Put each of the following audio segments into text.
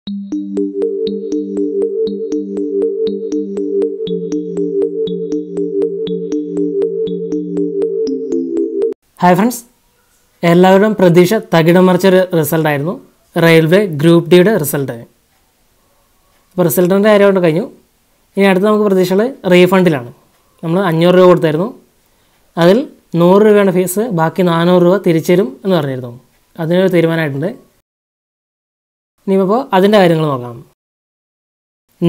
Hi friends, എല്ലാവരുടെയും പ്രതീക്ഷ തകിടം മറിച്ചൊരു റിസൾട്ടായിരുന്നു റെയിൽവേ ഗ്രൂപ്പ് ഡിയുടെ റിസൾട്ട്. അപ്പോൾ റിസൾട്ടിൻ്റെ കാര്യം കൊണ്ട് കഴിഞ്ഞു. ഇനി അടുത്ത് നമുക്ക് പ്രതീക്ഷകൾ റീഫണ്ടിലാണ്. നമ്മൾ 500 രൂപ കൊടുത്തായിരുന്നു. അതിൽ 100 രൂപയാണ് ഫീസ്, ബാക്കി 400 രൂപ തിരിച്ചു തരും എന്ന് പറഞ്ഞിരുന്നു. അതിനൊരു തീരുമാനമായിട്ടുണ്ട്. ഇനിയിപ്പോൾ അതിൻ്റെ കാര്യങ്ങൾ നോക്കാം.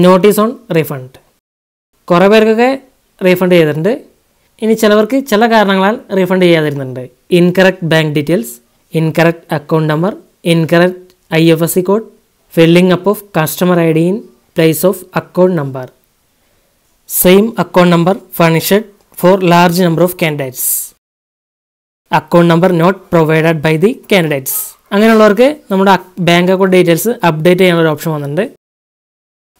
Notice on refund. കുറേ പേർക്കൊക്കെ റീഫണ്ട് ചെയ്തിട്ടുണ്ട്. ഇനി ചിലവർക്ക് ചില കാരണങ്ങളാൽ റീഫണ്ട് ചെയ്യാതിരുന്നുണ്ട്. Incorrect bank details, incorrect account number, incorrect IFSC code, filling up of customer ID in place of account number, same account number furnished for large number of candidates, account number not provided by the candidates. അങ്ങനെയുള്ളവർക്ക് നമ്മുടെ bank account details update ചെയ്യാനുള്ള option വന്നിട്ടുണ്ട്.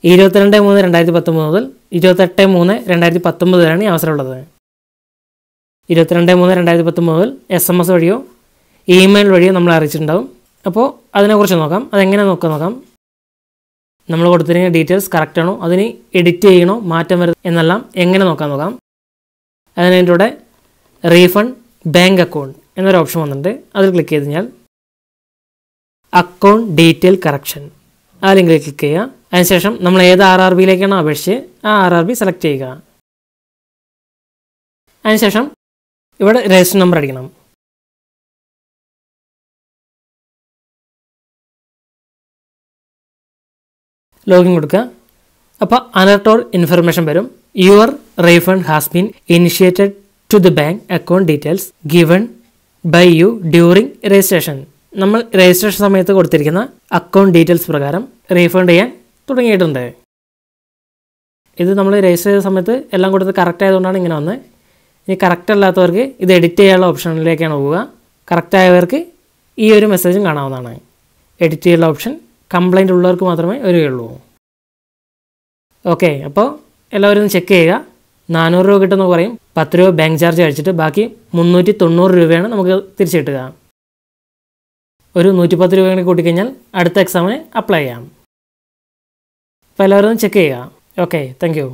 22/3/2019 മുതൽ 28/3/2019 വരെയാണ് ഈ അവസരമുള്ളത്. 22/3/2019 മുതൽ SMS വഴിയോ email വഴിയോ നമ്മൾ അറിയിച്ചിട്ടുണ്ടാവും. അപ്പോൾ അതിനെക്കുറിച്ച് നോക്കാം. അതെങ്ങനെ നോക്കാം. നമ്മൾ കൊടുത്തിരിക്കുന്ന ഡീറ്റെയിൽസ് കറക്റ്റാണോ, അതിന് എഡിറ്റ് ചെയ്യണോ, മാറ്റം വരുന്നത് എന്നെല്ലാം എങ്ങനെ നോക്കാം. അതിൻ്റെ കൂടെ റീഫണ്ട് ബാങ്ക് അക്കൗണ്ട് എന്നൊരു ഓപ്ഷൻ വന്നിട്ടുണ്ട്. അതിൽ ക്ലിക്ക് ചെയ്ത് കഴിഞ്ഞാൽ അക്കൗണ്ട് ഡീറ്റെയിൽ കറക്ഷൻ ആ ലിങ്കിൽ ക്ലിക്ക് ചെയ്യുക. അതിനുശേഷം നമ്മൾ ഏത് RRBയിലേക്കാണോ അപേക്ഷിച്ച് ആ RRB സെലക്ട് ചെയ്യുക. അതിനുശേഷം ഇവിടെ രജിസ്റ്റർ നമ്പർ അടിക്കണം. ലോഗിൻ കൊടുക്കുക. അപ്പോൾ അലർട്ട് ഓർ ഇൻഫർമേഷൻ വരും. Your refund has been initiated to the bank account details given by you during registration. നമ്മൾ രജിസ്ട്രേഷൻ സമയത്ത് കൊടുത്തിരിക്കുന്ന അക്കൗണ്ട് ഡീറ്റെയിൽസ് പ്രകാരം റീഫണ്ട് ചെയ്യാൻ തുടങ്ങിയിട്ടുണ്ട്. ഇത് നമ്മൾ രജിസ്റ്റർ ചെയ്ത സമയത്ത് എല്ലാം കൊടുത്ത് കറക്റ്റ് ആയതുകൊണ്ടാണ് ഇങ്ങനെ വന്നത്. ഇനി കറക്റ്റ് അല്ലാത്തവർക്ക് ഇത് എഡിറ്റ് ചെയ്യാനുള്ള ഓപ്ഷനിലേക്കാണ് പോവുക. കറക്റ്റായവർക്ക് ഈ ഒരു മെസ്സേജും കാണാവുന്നതാണ്. എഡിറ്റ് ചെയ്യാനുള്ള ഓപ്ഷൻ കംപ്ലൈൻറ്റ് ഉള്ളവർക്ക് മാത്രമേ വരികയുള്ളൂ. ഓക്കെ, അപ്പോൾ എല്ലാവരും ഒന്ന് ചെക്ക് ചെയ്യുക. 400 രൂപ കിട്ടുമെന്ന് പറയും. 10 രൂപ ബാങ്ക് ചാർജ് കഴിച്ചിട്ട് ബാക്കി 390 രൂപയാണ് നമുക്ക് തിരിച്ചു കിട്ടുക. ഒരു 110 രൂപ കൂടി കൂട്ടിക്കഴിഞ്ഞാൽ അടുത്ത എക്സാമിന് അപ്ലൈ ചെയ്യാം. അപ്പോൾ എല്ലാവരും ചെക്ക് ചെയ്യുക. Okay, thank you.